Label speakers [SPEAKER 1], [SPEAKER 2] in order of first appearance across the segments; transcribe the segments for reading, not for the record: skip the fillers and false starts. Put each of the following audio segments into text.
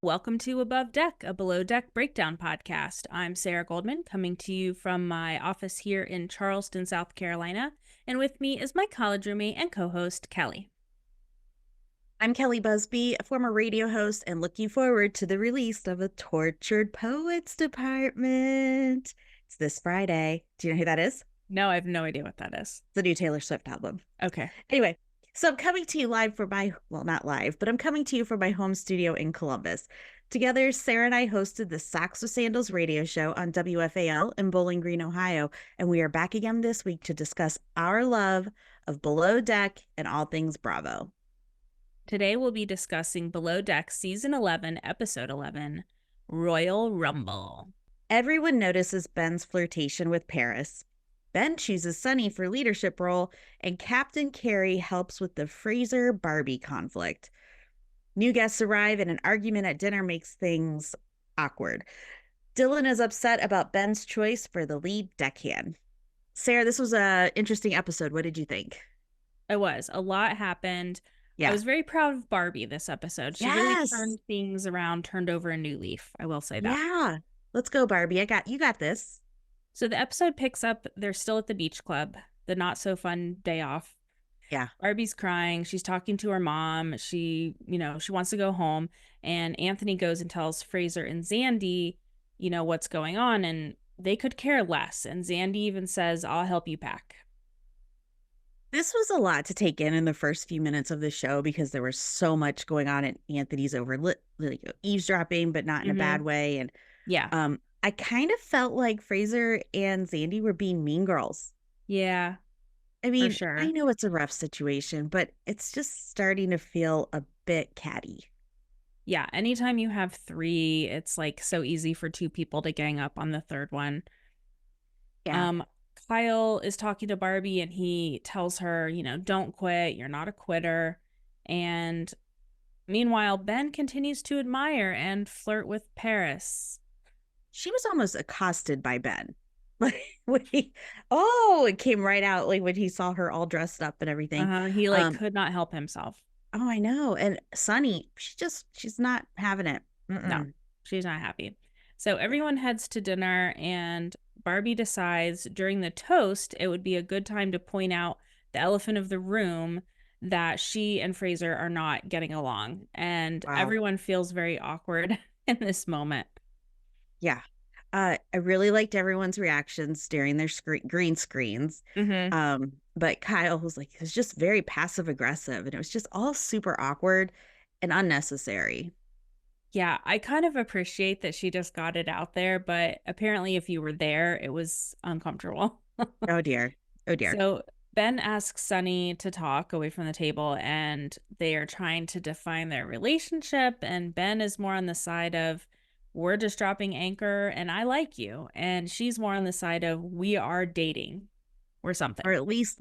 [SPEAKER 1] Welcome to Above Deck, a below deck breakdown podcast. I'm Sarah Goldman, coming to you from my office here in Charleston, South Carolina. And with me is my college roommate and co-host, Kelly.
[SPEAKER 2] I'm Kelly Busby, a former radio host, and looking forward to the release of a Tortured Poets department. It's this Friday. Do you know who that is?
[SPEAKER 1] No, I have no idea what that is.
[SPEAKER 2] The new Taylor Swift album.
[SPEAKER 1] Okay.
[SPEAKER 2] Anyway, so I'm coming to you live from not live, but I'm coming to you from my home studio in Columbus. Together, Sarah and I hosted the Socks with Sandals radio show on WFAL in Bowling Green, Ohio, and we are back again this week to discuss our love of Below Deck and all things Bravo.
[SPEAKER 1] Today we'll be discussing Below Deck Season 11, Episode 11, Royal Rumble.
[SPEAKER 2] Everyone notices Ben's flirtation with Paris. Ben chooses Sunny for leadership role, and Captain Kerry helps with the Fraser-Barbie conflict. New guests arrive, and an argument at dinner makes things awkward. Dylan is upset about Ben's choice for the lead deckhand. Sarah, this was an interesting episode. What did you think?
[SPEAKER 1] It was. A lot happened. Yeah. I was very proud of Barbie this episode. She really turned things around, turned over a new leaf. I will say that.
[SPEAKER 2] Yeah. Let's go, Barbie. You got this.
[SPEAKER 1] So the episode picks up, they're still at the beach club, the not so fun day off.
[SPEAKER 2] Yeah.
[SPEAKER 1] Barbie's crying. She's talking to her mom. She wants to go home. And Anthony goes and tells Fraser and Xandi, what's going on. And they could care less. And Xandi even says, I'll help you pack.
[SPEAKER 2] This was a lot to take in the first few minutes of the show because there was so much going on and Anthony's eavesdropping, but not in a bad way. And
[SPEAKER 1] yeah,
[SPEAKER 2] I kind of felt like Fraser and Xandi were being mean girls.
[SPEAKER 1] Yeah,
[SPEAKER 2] I mean,
[SPEAKER 1] for sure.
[SPEAKER 2] I know it's a rough situation, but it's just starting to feel a bit catty.
[SPEAKER 1] Yeah, anytime you have three, it's like so easy for two people to gang up on the third one.
[SPEAKER 2] Yeah.
[SPEAKER 1] Kyle is talking to Barbie and he tells her, don't quit. You're not a quitter. And meanwhile, Ben continues to admire and flirt with Paris.
[SPEAKER 2] She was almost accosted by Ben. Like it came right out like when he saw her all dressed up and everything.
[SPEAKER 1] He could not help himself.
[SPEAKER 2] Oh, I know. And Sunny, she's not having it.
[SPEAKER 1] No, she's not happy. So everyone heads to dinner and Barbie decides during the toast, it would be a good time to point out the elephant of the room that she and Fraser are not getting along. And everyone feels very awkward in this moment.
[SPEAKER 2] Yeah. I really liked everyone's reactions during their green screens. But Kyle was just very passive aggressive and it was just all super awkward and unnecessary.
[SPEAKER 1] Yeah, I kind of appreciate that she just got it out there, but apparently if you were there, it was uncomfortable.
[SPEAKER 2] Oh dear.
[SPEAKER 1] So Ben asks Sunny to talk away from the table and they are trying to define their relationship. And Ben is more on the side of, we're just dropping anchor and I like you. And she's more on the side of, we are dating or something.
[SPEAKER 2] Or at least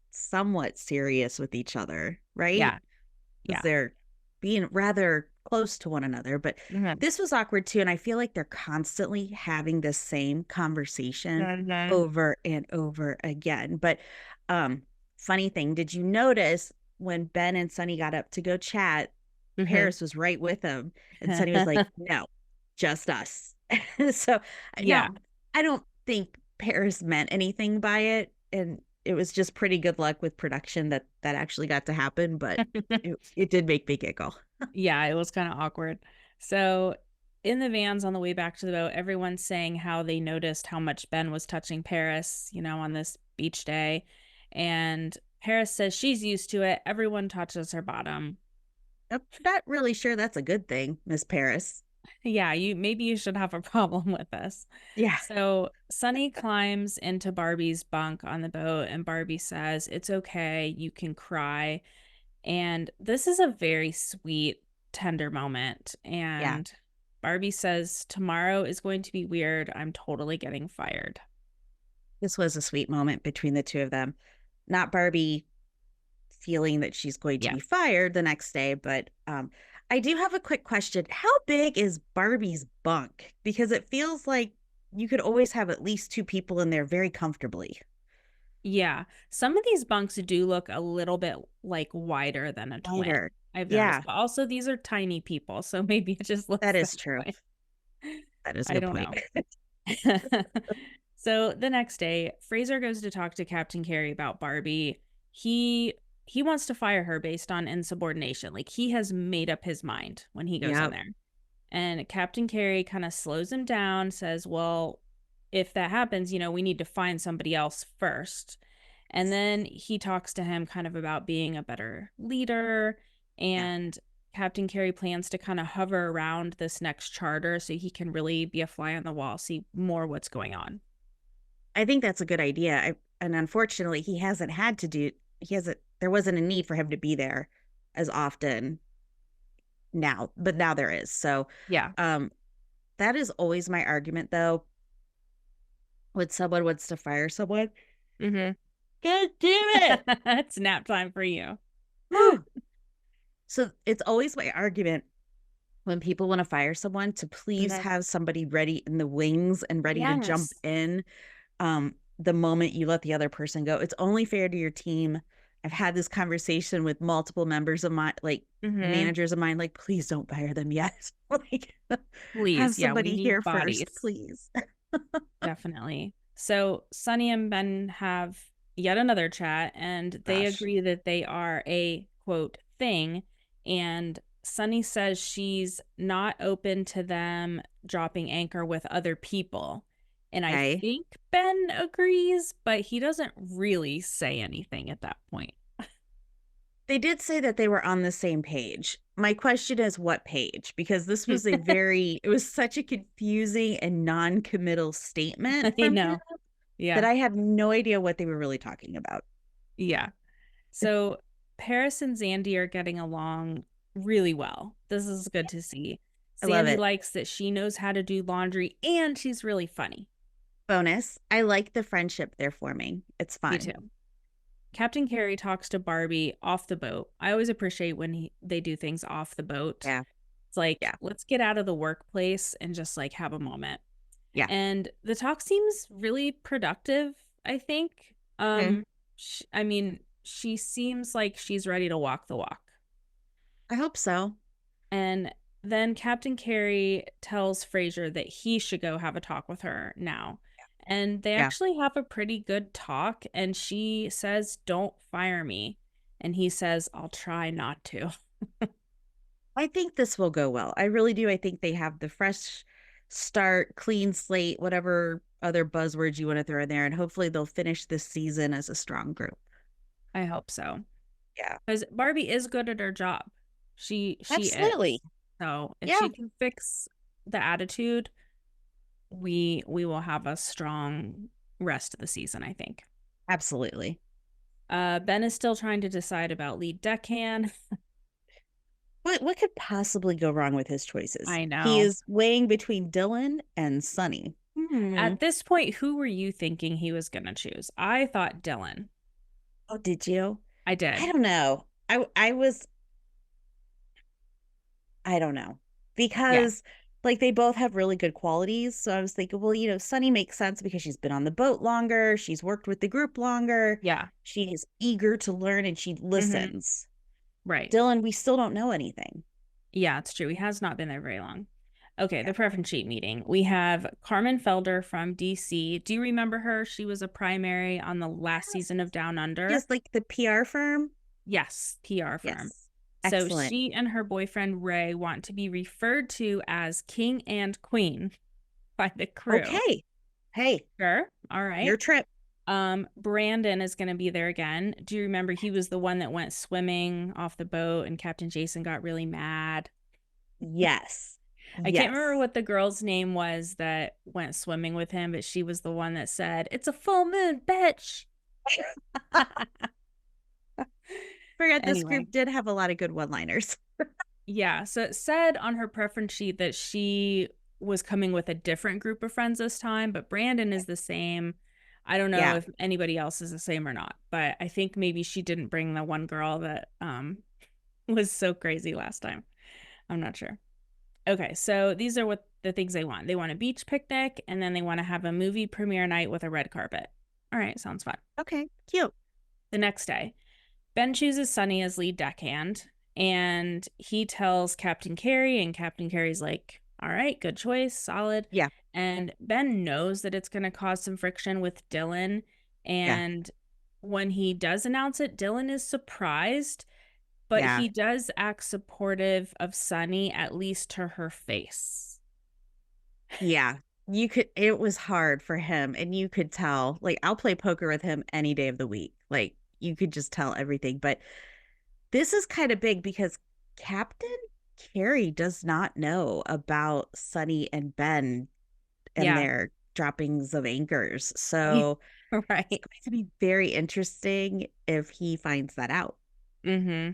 [SPEAKER 2] somewhat serious with each other, right?
[SPEAKER 1] Yeah.
[SPEAKER 2] They're being rather close to one another, but this was awkward too. And I feel like they're constantly having the same conversation over and over again. But funny thing, did you notice when Ben and Sunny got up to go chat, Paris was right with them and Sunny was like, no, just us. So yeah, I don't think Paris meant anything by it. And it was just pretty good luck with production that actually got to happen, but it did make me giggle.
[SPEAKER 1] Yeah, it was kind of awkward. So in the vans on the way back to the boat, everyone's saying how they noticed how much Ben was touching Paris, on this beach day. And Paris says she's used to it. Everyone touches her bottom.
[SPEAKER 2] I'm not really sure that's a good thing, Miss Paris.
[SPEAKER 1] Yeah, maybe you should have a problem with this.
[SPEAKER 2] Yeah.
[SPEAKER 1] So Sunny climbs into Barbie's bunk on the boat and Barbie says, it's okay, you can cry. And this is a very sweet, tender moment. And Barbie says, tomorrow is going to be weird. I'm totally getting fired.
[SPEAKER 2] This was a sweet moment between the two of them. Not Barbie feeling that she's going to be fired the next day, but I do have a quick question. How big is Barbie's bunk? Because it feels like you could always have at least two people in there very comfortably.
[SPEAKER 1] Yeah. Some of these bunks do look a little bit wider than a twin. I've
[SPEAKER 2] Yeah,
[SPEAKER 1] noticed. But also, these are tiny people, so maybe it just looks
[SPEAKER 2] that
[SPEAKER 1] that
[SPEAKER 2] is true.
[SPEAKER 1] way.
[SPEAKER 2] That is a
[SPEAKER 1] I
[SPEAKER 2] good
[SPEAKER 1] don't
[SPEAKER 2] point.
[SPEAKER 1] know. So the next day, Fraser goes to talk to Captain Kerry about Barbie. He wants to fire her based on insubordination. Like, he has made up his mind when he goes in
[SPEAKER 2] Yep.
[SPEAKER 1] there. And Captain Kerry kind of slows him down, says, well, if that happens, we need to find somebody else first. And then he talks to him kind of about being a better leader.
[SPEAKER 2] Yeah.
[SPEAKER 1] And Captain Kerry plans to kind of hover around this next charter so he can really be a fly on the wall, see more what's going on.
[SPEAKER 2] I think that's a good idea. And unfortunately, there wasn't a need for him to be there as often now, but now there is. So,
[SPEAKER 1] Yeah.
[SPEAKER 2] um, that is always my argument though. When someone wants to fire someone,
[SPEAKER 1] Mm-hmm.
[SPEAKER 2] God damn it.
[SPEAKER 1] It's nap time for you.
[SPEAKER 2] So it's always my argument when people want to fire someone to please have somebody ready in the wings and ready to jump
[SPEAKER 1] Yes.
[SPEAKER 2] in the moment you let the other person go. It's only fair to your team. I've had this conversation with multiple members of my managers of mine, like, please don't fire them yet. Like, have
[SPEAKER 1] Please. Yeah, we
[SPEAKER 2] somebody here
[SPEAKER 1] need
[SPEAKER 2] first,
[SPEAKER 1] bodies.
[SPEAKER 2] please.
[SPEAKER 1] Definitely. So Sunny and Ben have yet another chat, and they
[SPEAKER 2] Gosh.
[SPEAKER 1] agree that they are a quote thing. And Sunny says she's not open to them dropping anchor with other people. And I
[SPEAKER 2] Okay.
[SPEAKER 1] think Ben agrees, but he doesn't really say anything at that point.
[SPEAKER 2] They did say that they were on the same page. My question is what page? Because this was it was such a confusing and non-committal statement
[SPEAKER 1] I
[SPEAKER 2] from him
[SPEAKER 1] know. Yeah.
[SPEAKER 2] that I have no idea what they were really talking about.
[SPEAKER 1] Yeah. So Paris and Xandi are getting along really well. This is good to see.
[SPEAKER 2] I love
[SPEAKER 1] Xandi
[SPEAKER 2] it.
[SPEAKER 1] likes that she knows how to do laundry and she's really funny.
[SPEAKER 2] Bonus. I like the friendship they're forming. It's
[SPEAKER 1] Me
[SPEAKER 2] fun.
[SPEAKER 1] too. Captain Kerry talks to Barbie off the boat. I always appreciate when they do things off the boat.
[SPEAKER 2] Yeah.
[SPEAKER 1] It's like,
[SPEAKER 2] Yeah.
[SPEAKER 1] let's get out of the workplace and just like have a moment.
[SPEAKER 2] Yeah.
[SPEAKER 1] And the talk seems really productive, I think.
[SPEAKER 2] Mhm.
[SPEAKER 1] I mean, she seems like she's ready to walk the walk.
[SPEAKER 2] I hope so.
[SPEAKER 1] And then Captain Kerry tells Fraser that he should go have a talk with her now. And they
[SPEAKER 2] Yeah.
[SPEAKER 1] actually have a pretty good talk. And she says, don't fire me. And he says, I'll try not to.
[SPEAKER 2] I think this will go well. I really do. I think they have the fresh start, clean slate, whatever other buzzwords you want to throw in there. And hopefully they'll finish this season as a strong group.
[SPEAKER 1] I hope so.
[SPEAKER 2] Yeah.
[SPEAKER 1] Because Barbie is good at her job. She
[SPEAKER 2] Absolutely.
[SPEAKER 1] is. So if
[SPEAKER 2] Yeah.
[SPEAKER 1] she can fix the attitude, we will have a strong rest of the season, I think.
[SPEAKER 2] Absolutely.
[SPEAKER 1] Ben is still trying to decide about lead deckhand.
[SPEAKER 2] What could possibly go wrong with his choices?
[SPEAKER 1] I
[SPEAKER 2] He
[SPEAKER 1] know.
[SPEAKER 2] is weighing between Dylan and Sunny.
[SPEAKER 1] At this point, who were you thinking he was going to choose? I thought Dylan.
[SPEAKER 2] Oh, did you?
[SPEAKER 1] I
[SPEAKER 2] I
[SPEAKER 1] did.
[SPEAKER 2] don't know. I don't know.
[SPEAKER 1] Yeah.
[SPEAKER 2] Because like they both have really good qualities. So I was thinking, well, Sunny makes sense because she's been on the boat longer, she's worked with the group longer,
[SPEAKER 1] Yeah.
[SPEAKER 2] she's eager to learn and she listens.
[SPEAKER 1] Right.
[SPEAKER 2] Dylan, we still don't know anything.
[SPEAKER 1] Yeah, it's true. He has not been there very long. Okay,
[SPEAKER 2] Yeah.
[SPEAKER 1] the preference sheet meeting. We have Carmen Felder from DC. Do you remember her? She was a primary on the last season of Down Under.
[SPEAKER 2] Just like the PR firm?
[SPEAKER 1] Yes, PR firm.
[SPEAKER 2] Yes.
[SPEAKER 1] So
[SPEAKER 2] Excellent.
[SPEAKER 1] she and her boyfriend Ray want to be referred to as King and Queen by the crew.
[SPEAKER 2] Okay. Hey.
[SPEAKER 1] Sure. All right.
[SPEAKER 2] Your trip.
[SPEAKER 1] Brandon is going to be there again. Do you remember he was the one that went swimming off the boat and Captain Jason got really mad?
[SPEAKER 2] Yes.
[SPEAKER 1] I can't remember what the girl's name was that went swimming with him, but she was the one that said, "It's a full moon, bitch."
[SPEAKER 2] Forgot this group did have a lot of good one-liners.
[SPEAKER 1] Yeah, so it said on her preference sheet that she was coming with a different group of friends this time, but Brandon is the same. I don't know if anybody else is the same or not, but I think maybe she didn't bring the one girl that was so crazy last time. I'm not sure. Okay, so these are what the things they want. They want a beach picnic, and then they want to have a movie premiere night with a red carpet. All right, sounds fun.
[SPEAKER 2] Okay, cute.
[SPEAKER 1] The next day, Ben chooses Sunny as lead deckhand, And he tells Captain Kerry, and Captain Kerry's like, all right, good choice, solid.
[SPEAKER 2] Yeah.
[SPEAKER 1] And Ben knows that it's going to cause some friction with Dylan.
[SPEAKER 2] Yeah.
[SPEAKER 1] And when he does announce it, Dylan is surprised, but
[SPEAKER 2] Yeah.
[SPEAKER 1] he does act supportive of Sunny, at least to her face.
[SPEAKER 2] Yeah. It was hard for him, and you could tell, like, I'll play poker with him any day of the week. Like, you could just tell everything. But this is kind of big because Captain Kerry does not know about Sunny and Ben and
[SPEAKER 1] Yeah.
[SPEAKER 2] their droppings of anchors. So it's
[SPEAKER 1] Right.
[SPEAKER 2] going to be very interesting if he finds that out.
[SPEAKER 1] Mm-hmm.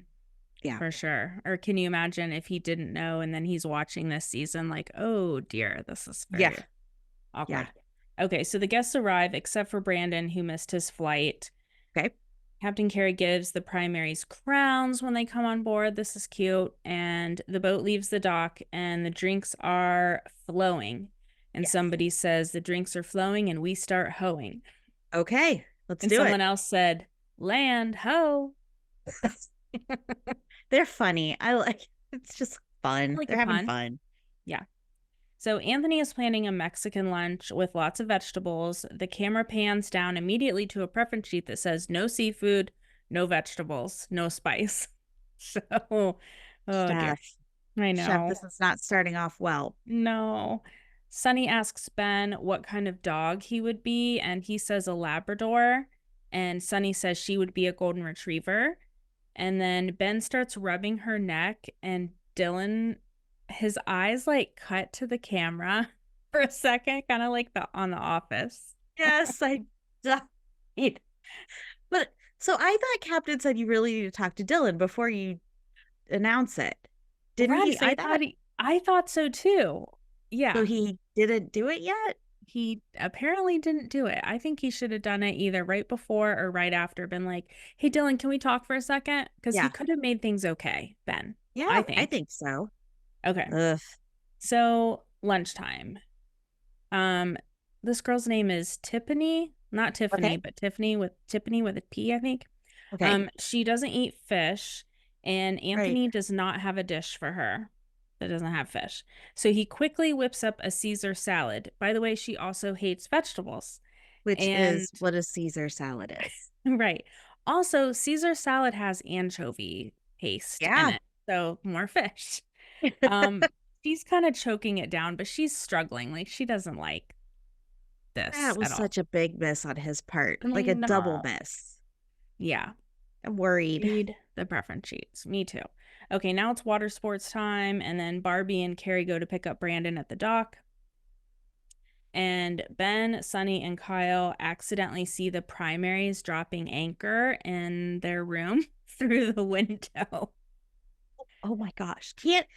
[SPEAKER 2] Yeah.
[SPEAKER 1] For sure. Or can you imagine if he didn't know and then he's watching this season like, oh dear, this is
[SPEAKER 2] Yeah.
[SPEAKER 1] very
[SPEAKER 2] Yeah.
[SPEAKER 1] awkward. Okay, so the guests arrive except for Brandon, who missed his flight.
[SPEAKER 2] Okay.
[SPEAKER 1] Captain Kerry gives the primaries crowns when they come on board. This is cute. And the boat leaves the dock and the drinks are flowing. And
[SPEAKER 2] Yes.
[SPEAKER 1] somebody says the drinks are flowing and we start hoeing.
[SPEAKER 2] Okay. Let's
[SPEAKER 1] And
[SPEAKER 2] do it.
[SPEAKER 1] someone else said, land ho.
[SPEAKER 2] They're funny. I like it's just
[SPEAKER 1] I
[SPEAKER 2] fun.
[SPEAKER 1] like a
[SPEAKER 2] They're having
[SPEAKER 1] pun.
[SPEAKER 2] fun.
[SPEAKER 1] Yeah. So Anthony is planning a Mexican lunch with lots of vegetables. The camera pans down immediately to a preference sheet that says no seafood, no vegetables, no spice. So, oh dear.
[SPEAKER 2] Chef.
[SPEAKER 1] I
[SPEAKER 2] Chef,
[SPEAKER 1] know.
[SPEAKER 2] this is not starting off well.
[SPEAKER 1] No. Sonny asks Ben what kind of dog he would be, and he says a Labrador. And Sonny says she would be a golden retriever. And then Ben starts rubbing her neck, and Dylan, his eyes like cut to the camera for a second, kind of like the on The Office.
[SPEAKER 2] Yes, I died. But so I thought Captain said you really need to talk to Dylan before you announce it. Didn't he
[SPEAKER 1] Right.
[SPEAKER 2] say that?
[SPEAKER 1] I thought so too.
[SPEAKER 2] So
[SPEAKER 1] Yeah.
[SPEAKER 2] he didn't do it yet?
[SPEAKER 1] He apparently didn't do it. I think he should have done it either right before or right after, been like, hey, Dylan, can we talk for a second? Because he
[SPEAKER 2] Yeah.
[SPEAKER 1] could have made things okay, Ben. I
[SPEAKER 2] Yeah, I
[SPEAKER 1] think.
[SPEAKER 2] think so.
[SPEAKER 1] Okay.
[SPEAKER 2] Ugh.
[SPEAKER 1] So lunchtime. Um, this girl's name is Tiffany, not Tiffany,
[SPEAKER 2] Okay.
[SPEAKER 1] but Tiffany with a P, I think.
[SPEAKER 2] Okay.
[SPEAKER 1] She doesn't eat fish, and
[SPEAKER 2] Right.
[SPEAKER 1] Anthony does not have a dish for her that doesn't have fish. So he quickly whips up a Caesar salad. By the way, she also hates vegetables.
[SPEAKER 2] Which
[SPEAKER 1] And
[SPEAKER 2] is what a Caesar salad is.
[SPEAKER 1] right. Also, Caesar salad has anchovy paste in
[SPEAKER 2] Yeah.
[SPEAKER 1] it. So more fish. Um, she's kind of choking it down, but she's struggling. Like she doesn't like this
[SPEAKER 2] That was
[SPEAKER 1] at all.
[SPEAKER 2] such a big miss on his part,
[SPEAKER 1] I
[SPEAKER 2] like a double
[SPEAKER 1] know.
[SPEAKER 2] miss.
[SPEAKER 1] Yeah.
[SPEAKER 2] I'm worried.
[SPEAKER 1] Read the preference sheets. Me too. Okay, now it's water sports time, and then Barbie and Kerry go to pick up Brandon at the dock. And Ben, Sunny, and Kyle accidentally see the primaries dropping anchor in their room through the window.
[SPEAKER 2] Oh my gosh. Can't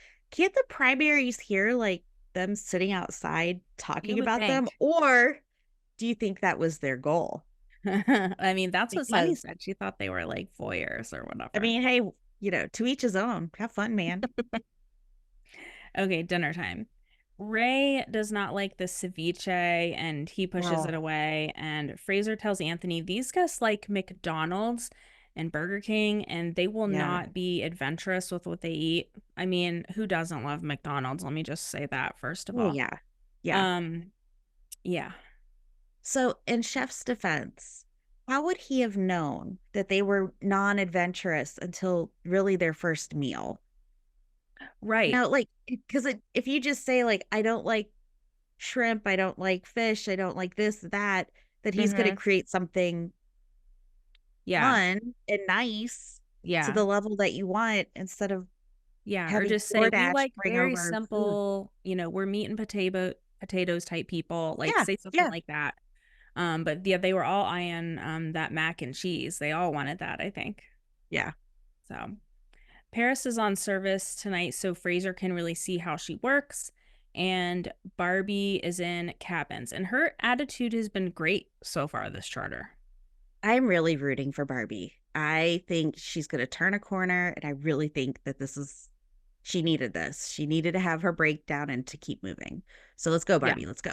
[SPEAKER 2] the primaries hear like them sitting outside
[SPEAKER 1] You
[SPEAKER 2] talking
[SPEAKER 1] would
[SPEAKER 2] about them?
[SPEAKER 1] think.
[SPEAKER 2] Or do you think that was their goal?
[SPEAKER 1] I mean, that's what Sunny
[SPEAKER 2] Because
[SPEAKER 1] said. She thought they were like voyeurs or
[SPEAKER 2] I
[SPEAKER 1] whatever.
[SPEAKER 2] mean, hey, to each his own. Have fun, man.
[SPEAKER 1] Okay, dinner time. Ray does not like the ceviche and he pushes it
[SPEAKER 2] Oh,
[SPEAKER 1] away. And Fraser tells Anthony these guys like McDonald's and Burger King and they will
[SPEAKER 2] yeah.
[SPEAKER 1] not be adventurous with what they eat. I mean, who doesn't love McDonald's? Let me just say that first of
[SPEAKER 2] Oh
[SPEAKER 1] all.
[SPEAKER 2] yeah. Yeah.
[SPEAKER 1] Um, yeah,
[SPEAKER 2] So in Chef's defense, how would he have known that they were non-adventurous until really their first meal?
[SPEAKER 1] right.
[SPEAKER 2] No, like because if you just say like I don't like shrimp, I don't like fish, I don't like this, that he's going to
[SPEAKER 1] Mm-hmm.
[SPEAKER 2] create something
[SPEAKER 1] Yeah,
[SPEAKER 2] fun and nice to
[SPEAKER 1] yeah,
[SPEAKER 2] the level that you want instead of
[SPEAKER 1] yeah. Or
[SPEAKER 2] having
[SPEAKER 1] just say we
[SPEAKER 2] DoorDash
[SPEAKER 1] like
[SPEAKER 2] bring
[SPEAKER 1] very
[SPEAKER 2] over food.
[SPEAKER 1] simple, we're meat and potatoes type people. Like
[SPEAKER 2] Yeah,
[SPEAKER 1] say something
[SPEAKER 2] yeah,
[SPEAKER 1] like that. But yeah, they were all eyeing that mac and cheese. They all wanted that, I think.
[SPEAKER 2] yeah.
[SPEAKER 1] So Paris is on service tonight, so Fraser can really see how she works. And Barbie is in cabins, and her attitude has been great so far this charter.
[SPEAKER 2] I'm really rooting for Barbie. I think she's going to turn a corner, and I really think that she needed this. She needed to have her breakdown and to keep moving. So let's go,
[SPEAKER 1] Yeah,
[SPEAKER 2] Barbie. Let's go.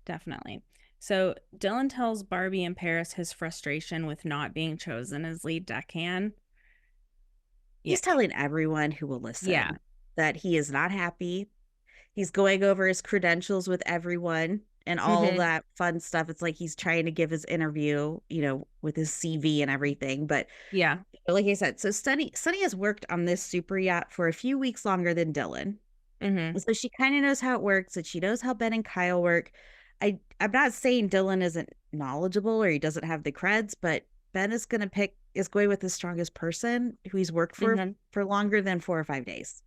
[SPEAKER 1] definitely. So Dylan tells Barbie and Paris his frustration with not being chosen as lead deckhand.
[SPEAKER 2] he's telling everyone who will
[SPEAKER 1] Yeah.
[SPEAKER 2] listen that he is not happy. He's going over his credentials with everyone and all that fun stuff. It's like he's trying to give his interview, with his CV and everything. But
[SPEAKER 1] Yeah.
[SPEAKER 2] like I said, so Sunny has worked on this super yacht for a few weeks longer than Dylan. So she kind of knows how it works, and she knows how Ben and Kyle work. I'm not saying Dylan isn't knowledgeable or he doesn't have the creds, but Ben is going with the strongest person who he's worked for longer than 4 or 5 days.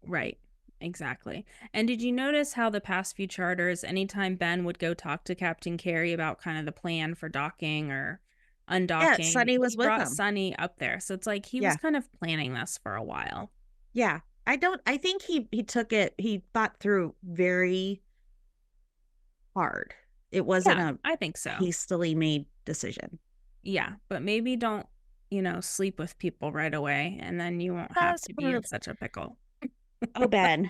[SPEAKER 1] Right. Exactly. And did you notice how the past few charters, anytime Ben would go talk to Captain Kerry about kind of the plan for docking or undocking,
[SPEAKER 2] Sunny was
[SPEAKER 1] he
[SPEAKER 2] with
[SPEAKER 1] brought
[SPEAKER 2] him.
[SPEAKER 1] Sunny up there. So it's like he was kind of planning this for a while.
[SPEAKER 2] Yeah. I think he thought through very hard. It wasn't
[SPEAKER 1] I think so.
[SPEAKER 2] Hastily made decision.
[SPEAKER 1] Yeah, but maybe don't, sleep with people right away, and then you won't have to be in such a pickle.
[SPEAKER 2] Oh, Ben.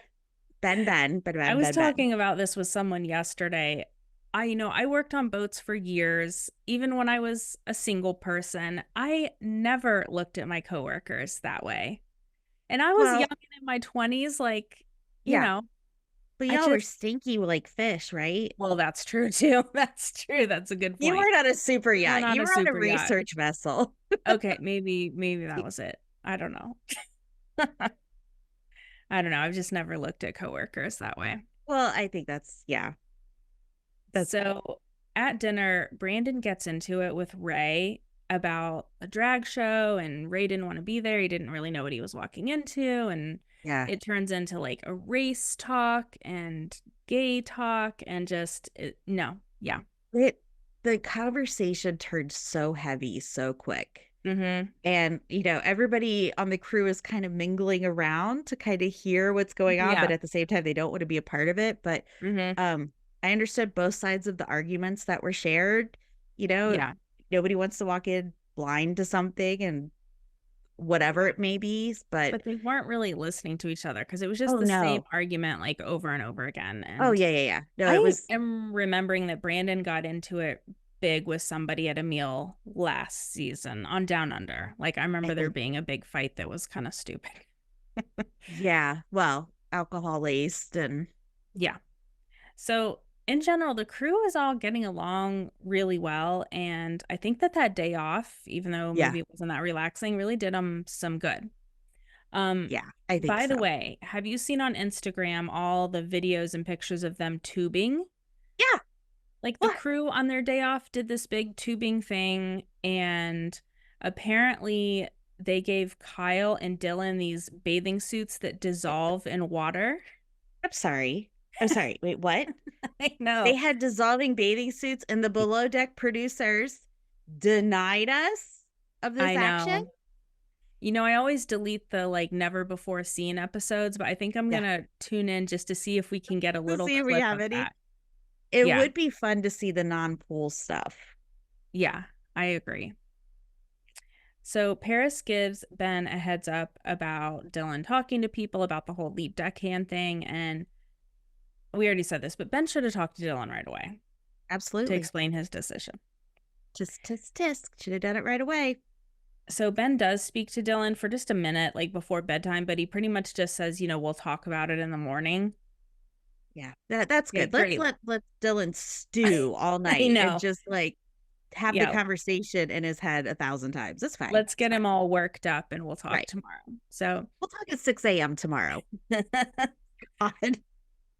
[SPEAKER 1] I was talking about this with someone yesterday. I worked on boats for years. Even when I was a single person, I never looked at my coworkers that way. And I was young and in my 20s, you know.
[SPEAKER 2] But y'all were stinky like fish, right?
[SPEAKER 1] Well, that's true too. That's true. That's a good point.
[SPEAKER 2] You weren't on a super yacht. You were on a research vessel.
[SPEAKER 1] Okay, maybe that was it. I don't know. I don't know. I've just never looked at coworkers that way.
[SPEAKER 2] Well, I think that's
[SPEAKER 1] so at dinner, Brandon gets into it with Ray about a drag show, and Ray didn't want to be there. He didn't really know what he was walking into, and it turns into like a race talk and gay talk and just no. Yeah.
[SPEAKER 2] The conversation turned so heavy so quick. And, everybody on the crew is kind of mingling around to kind of hear what's going on, but at the same time, they don't want to be a part of it. But I understood both sides of the arguments that were shared. Nobody wants to walk in blind to something and whatever it may be. But
[SPEAKER 1] they weren't really listening to each other because it was just the same argument like over and over again. And
[SPEAKER 2] yeah. No,
[SPEAKER 1] I am remembering that Brandon got into it big with somebody at a meal last season on Down Under. Like I remember there being a big fight that was kind of stupid.
[SPEAKER 2] Yeah, well, alcohol laced and
[SPEAKER 1] so in general, the crew is all getting along really well, and I think that day off, even though maybe it wasn't that relaxing, really did them some good.
[SPEAKER 2] I think
[SPEAKER 1] by the way, have you seen on Instagram all the videos and pictures of them tubing?
[SPEAKER 2] Yeah.
[SPEAKER 1] Like the crew on their day off did this big tubing thing, and apparently they gave Kyle and Dylan these bathing suits that dissolve in water.
[SPEAKER 2] I'm sorry. Wait, what?
[SPEAKER 1] I know.
[SPEAKER 2] They had dissolving bathing suits, and the below deck producers denied us of this action.
[SPEAKER 1] I always delete the never before seen episodes, but I think I'm gonna tune in just to see if we can get a little clip of that.
[SPEAKER 2] It would be fun to see the non-pool stuff.
[SPEAKER 1] Yeah, I agree. So Paris gives Ben a heads up about Dylan talking to people about the whole lead deckhand thing, and we already said this, but Ben should have talked to Dylan right away.
[SPEAKER 2] Absolutely.
[SPEAKER 1] To explain his decision.
[SPEAKER 2] Just tisk. Should have done it right away.
[SPEAKER 1] So Ben does speak to Dylan for just a minute, before bedtime, but he pretty much just says, we'll talk about it in the morning.
[SPEAKER 2] Yeah, that's good. Let Dylan stew all night and just have the conversation in his head 1,000 times. That's fine.
[SPEAKER 1] Let's get him all worked up and we'll talk tomorrow. So
[SPEAKER 2] we'll talk at 6 a.m. tomorrow. God.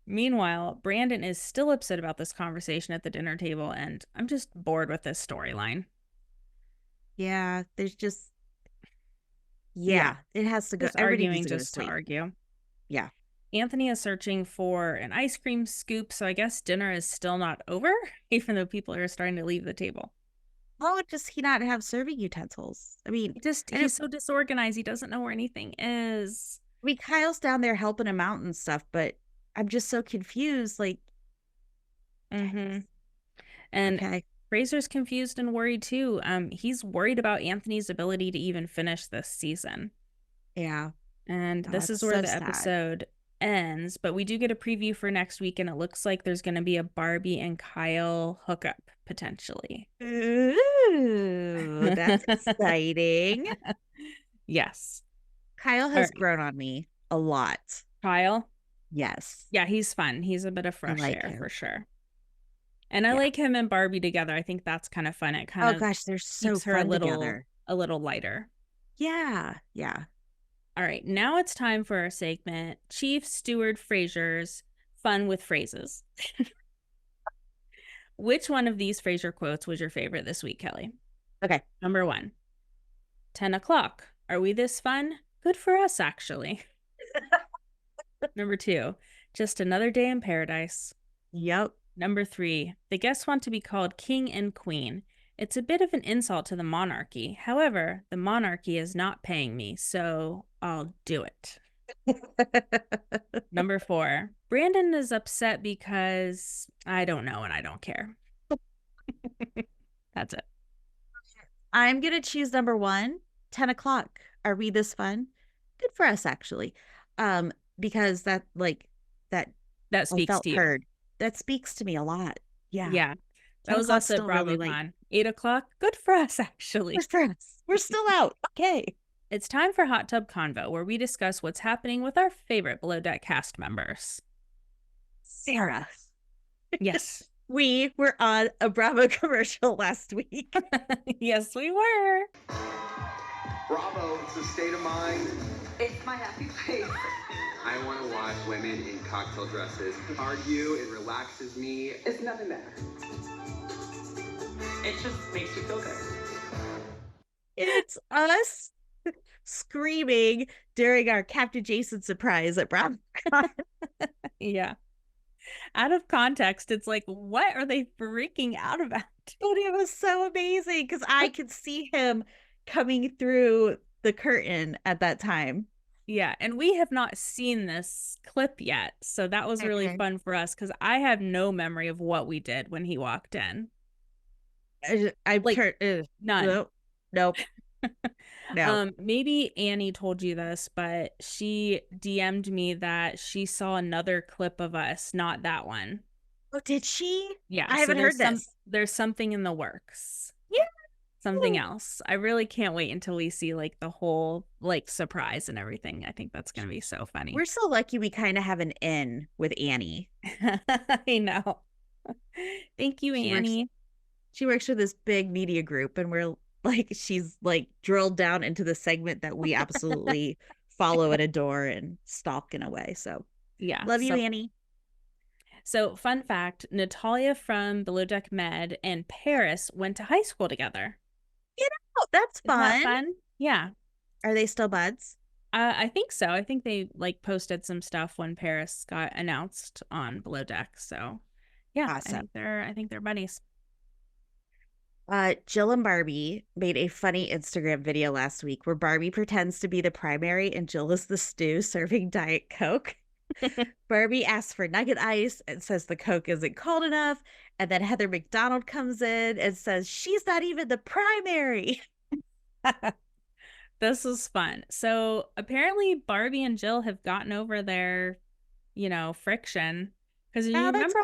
[SPEAKER 1] Meanwhile, Brandon is still upset about this conversation at the dinner table, and I'm just bored with this storyline.
[SPEAKER 2] Yeah, there's just it has to go.
[SPEAKER 1] Arguing just to argue.
[SPEAKER 2] Yeah.
[SPEAKER 1] Anthony is searching for an ice cream scoop, so I guess dinner is still not over, even though people are starting to leave the table.
[SPEAKER 2] Oh, does he not have serving utensils? I mean,
[SPEAKER 1] he's so disorganized. He doesn't know where anything is.
[SPEAKER 2] I mean, Kyle's down there helping him out and stuff, but I'm just so confused.
[SPEAKER 1] And Fraser's confused and worried too. He's worried about Anthony's ability to even finish this season.
[SPEAKER 2] Yeah.
[SPEAKER 1] And this is where the episode ends, but we do get a preview for next week, and it looks like there's going to be a Barbie and Kyle hookup potentially.
[SPEAKER 2] Ooh, that's exciting.
[SPEAKER 1] Yes.
[SPEAKER 2] Kyle has grown on me a lot.
[SPEAKER 1] Kyle?
[SPEAKER 2] Yes.
[SPEAKER 1] Yeah, he's fun. He's a bit of fresh air for sure. And I like him and Barbie together. I think that's kind of fun. It kind of
[SPEAKER 2] they're so
[SPEAKER 1] keeps her
[SPEAKER 2] fun together.
[SPEAKER 1] A little lighter.
[SPEAKER 2] Yeah, yeah.
[SPEAKER 1] All right, now it's time for our segment, Chief Steward Fraser's Fun with Phrases. Which one of these Fraser quotes was your favorite this week, Kelly?
[SPEAKER 2] Okay.
[SPEAKER 1] Number 1, 10 o'clock. Are we this fun? Good for us, actually. Number 2, just another day in paradise.
[SPEAKER 2] Yep.
[SPEAKER 1] Number 3, the guests want to be called king and queen. It's a bit of an insult to the monarchy. However, the monarchy is not paying me, so I'll do it. Number 4, Brandon is upset because I don't know and I don't care. That's it.
[SPEAKER 2] I'm going to choose number 1, 10 o'clock. Are we this fun? Good for us, actually. Because that
[SPEAKER 1] speaks to you.
[SPEAKER 2] Heard. That speaks to me a lot. Yeah.
[SPEAKER 1] Yeah. That was also BravoCon. Really 8 o'clock. Good for us, actually.
[SPEAKER 2] Good for us. We're still out. Okay.
[SPEAKER 1] It's time for Hot Tub Convo, where we discuss what's happening with our favorite Below Deck cast members.
[SPEAKER 2] Sarah.
[SPEAKER 1] Yes.
[SPEAKER 2] We were on a Bravo commercial last week.
[SPEAKER 1] Yes, we were.
[SPEAKER 3] Bravo, it's a state of mind.
[SPEAKER 4] It's my happy place.
[SPEAKER 3] I want to watch women in cocktail dresses argue. It relaxes me.
[SPEAKER 4] It's nothing better. It just makes you feel good.
[SPEAKER 2] It's us screaming during our Captain Jason surprise at BravoCon.
[SPEAKER 1] Yeah. Out of context, it's like, what are they freaking out about?
[SPEAKER 2] But it was so amazing because I could see him coming through the curtain at that time.
[SPEAKER 1] Yeah, and we have not seen this clip yet, so that was really fun for us because I have no memory of what we did when he walked in. None.
[SPEAKER 2] Nope. No.
[SPEAKER 1] Maybe Annie told you this, but she DM'd me that she saw another clip of us, not that one.
[SPEAKER 2] Oh, did she?
[SPEAKER 1] Yeah,
[SPEAKER 2] I haven't heard this.
[SPEAKER 1] There's something in the works.
[SPEAKER 2] Yeah.
[SPEAKER 1] Something else. I really can't wait until we see like the whole like surprise and everything. I think that's gonna be so funny.
[SPEAKER 2] We're so lucky we kind of have an in with Annie.
[SPEAKER 1] I know. Thank you, Annie.
[SPEAKER 2] She works for this big media group, and we're like, she's like drilled down into the segment that we absolutely follow and adore and stalk in a way. So
[SPEAKER 1] yeah,
[SPEAKER 2] love you, Annie.
[SPEAKER 1] So fun fact, Natalya from Below Deck Med and Paris went to high school together.
[SPEAKER 2] You know, that's fun.
[SPEAKER 1] Isn't that fun? Yeah.
[SPEAKER 2] Are they still buds?
[SPEAKER 1] I think so. I think they like posted some stuff when Paris got announced on Below Deck. So yeah,
[SPEAKER 2] awesome.
[SPEAKER 1] I think they're buddies.
[SPEAKER 2] Jill and Barbie made a funny Instagram video last week where Barbie pretends to be the primary and Jill is the stew serving Diet Coke. Barbie asks for nugget ice and says the Coke isn't cold enough. And then Heather McDonald comes in and says she's not even the primary.
[SPEAKER 1] This was fun. So apparently Barbie and Jill have gotten over their, friction. Because you remember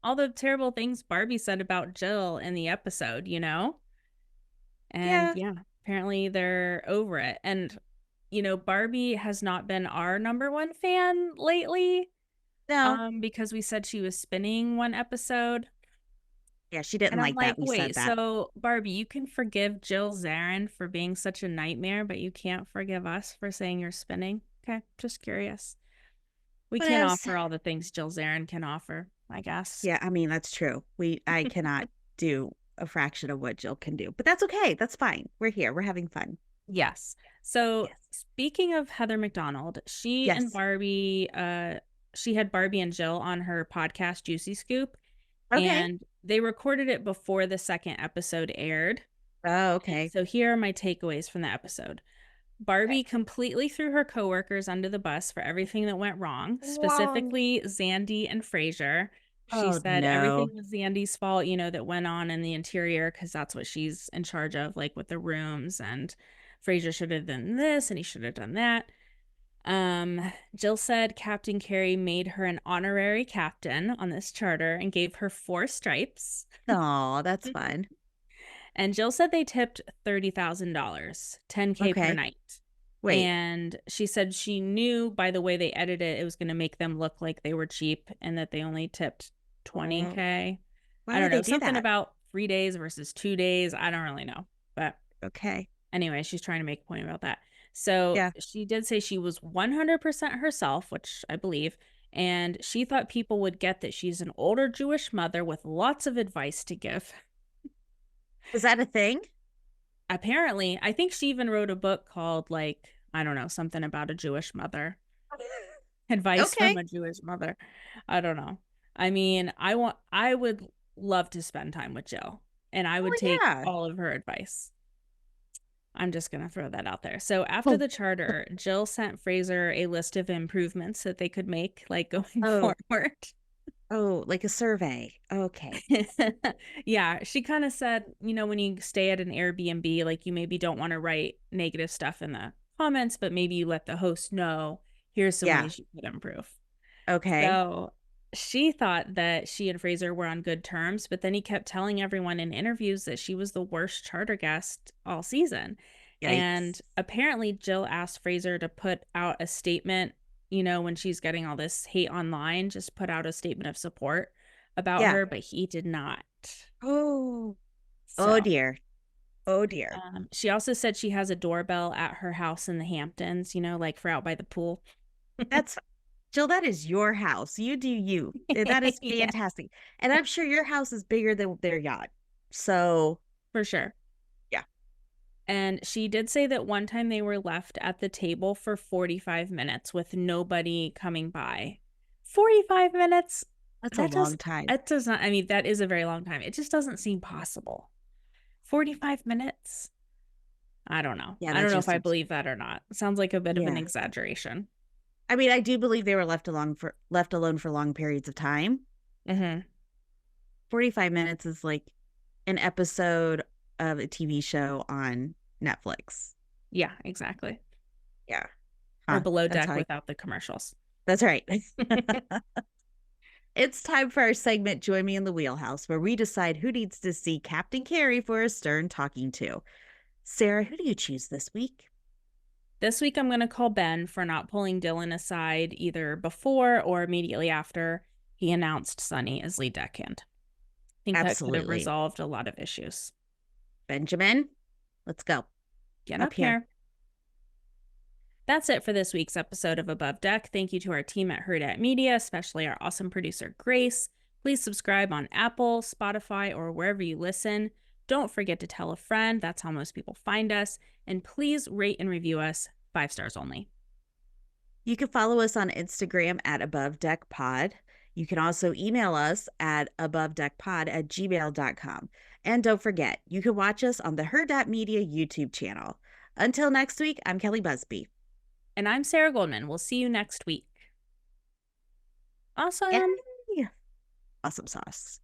[SPEAKER 1] all the terrible things Barbie said about Jill in the episode, And yeah, apparently they're over it. And, Barbie has not been our number one fan lately.
[SPEAKER 2] No.
[SPEAKER 1] Because we said she was spinning one episode.
[SPEAKER 2] Yeah, she didn't like that. We said that.
[SPEAKER 1] So Barbie, you can forgive Jill Zarin for being such a nightmare, but you can't forgive us for saying you're spinning. Okay, just curious. We can't offer all the things Jill Zarin can offer, I guess.
[SPEAKER 2] Yeah, I mean, that's true. I cannot do a fraction of what Jill can do, but that's okay. That's fine. We're here. We're having fun.
[SPEAKER 1] Yes. So speaking of Heather McDonald, she and Barbie, she had Barbie and Jill on her podcast, Juicy Scoop. Okay. And they recorded it before the second episode aired.
[SPEAKER 2] Oh, okay.
[SPEAKER 1] So here are my takeaways from the episode. Barbie completely threw her coworkers under the bus for everything that went wrong, specifically Xandi and Fraser. She said everything was Xandi's fault, that went on in the interior because that's what she's in charge of, like with the rooms. And Fraser should have done this and he should have done that. Jill said Captain Kerry made her an honorary captain on this charter and gave her 4 stripes.
[SPEAKER 2] Oh, that's fun.
[SPEAKER 1] And Jill said they tipped $30,000, $10K per night.
[SPEAKER 2] Wait.
[SPEAKER 1] And she said she knew by the way they edited it was going to make them look like they were cheap and that they only tipped $20K.
[SPEAKER 2] Why
[SPEAKER 1] I don't
[SPEAKER 2] would
[SPEAKER 1] know.
[SPEAKER 2] they do
[SPEAKER 1] Something
[SPEAKER 2] that?
[SPEAKER 1] about 3 days versus 2 days. I don't really know. But
[SPEAKER 2] Okay.
[SPEAKER 1] anyway, she's trying to make a point about that. So
[SPEAKER 2] Yeah.
[SPEAKER 1] she did say she was 100% herself, which I believe. And she thought people would get that she's an older Jewish mother with lots of advice to give.
[SPEAKER 2] Is that a thing?
[SPEAKER 1] Apparently, I think she even wrote a book called, like, I don't know, something about a Jewish mother. Advice
[SPEAKER 2] Okay.
[SPEAKER 1] from a Jewish mother. I don't know. I mean, I would love to spend time with Jill, and I would take
[SPEAKER 2] yeah.
[SPEAKER 1] all of her advice. I'm just going to throw that out there. So after the charter, Jill sent Fraser a list of improvements that they could make, like, going forward.
[SPEAKER 2] Oh, like a survey. Okay.
[SPEAKER 1] Yeah, she kind of said, you know, when you stay at an Airbnb, like, you maybe don't want to write negative stuff in the comments, but maybe you let the host know, here's some ways you could improve.
[SPEAKER 2] Okay.
[SPEAKER 1] So she thought that she and Fraser were on good terms, but then he kept telling everyone in interviews that she was the worst charter guest all season.
[SPEAKER 2] Yikes.
[SPEAKER 1] And apparently Jill asked Fraser to put out a statement, you know, when she's getting all this hate online, just put out a statement of support about her, but he did not.
[SPEAKER 2] Oh.
[SPEAKER 1] So,
[SPEAKER 2] oh dear. Oh dear.
[SPEAKER 1] She also said she has a doorbell at her house in the Hamptons, you know, like for out by the pool.
[SPEAKER 2] That's Jill, that is your house. You do you. That is fantastic. Yeah. And I'm sure your house is bigger than their yacht. So
[SPEAKER 1] for sure.
[SPEAKER 2] Yeah.
[SPEAKER 1] And she did say that one time they were left at the table for 45 minutes with nobody coming by. 45 minutes?
[SPEAKER 2] That's a long time.
[SPEAKER 1] It does not, I mean, that is a very long time. It just doesn't seem possible. 45 minutes? I don't know.
[SPEAKER 2] Yeah,
[SPEAKER 1] I don't know if I believe that or not. It sounds like a bit of an exaggeration.
[SPEAKER 2] I mean, I do believe they were left alone for long periods of time. 45 minutes is like an episode of a TV show on Netflix.
[SPEAKER 1] Yeah, exactly.
[SPEAKER 2] Yeah.
[SPEAKER 1] Or Below Deck without the commercials.
[SPEAKER 2] That's right. It's time for our segment, Join Me in the Wheelhouse, where we decide who needs to see Captain Kerry for a stern talking to. Sarah, who do you choose this week?
[SPEAKER 1] This week, I'm going to call Ben for not pulling Dylan aside either before or immediately after he announced Sunny as lead deckhand. I think that could have resolved a lot of issues.
[SPEAKER 2] Benjamin, let's go.
[SPEAKER 1] Get up here. That's it for this week's episode of Above Deck. Thank you to our team at Hurrdat Media, especially our awesome producer, Grace. Please subscribe on Apple, Spotify, or wherever you listen. Don't forget to tell a friend. That's how most people find us. And please rate and review us 5 stars only.
[SPEAKER 2] You can follow us on Instagram at Above Deck Pod. You can also email us at abovedeckpod@gmail.com. And don't forget, you can watch us on the Hurrdat Media YouTube channel. Until next week, I'm Kelly Busby.
[SPEAKER 1] And I'm Sarah Goldman. We'll see you next week. Awesome.
[SPEAKER 2] Yay. Awesome sauce.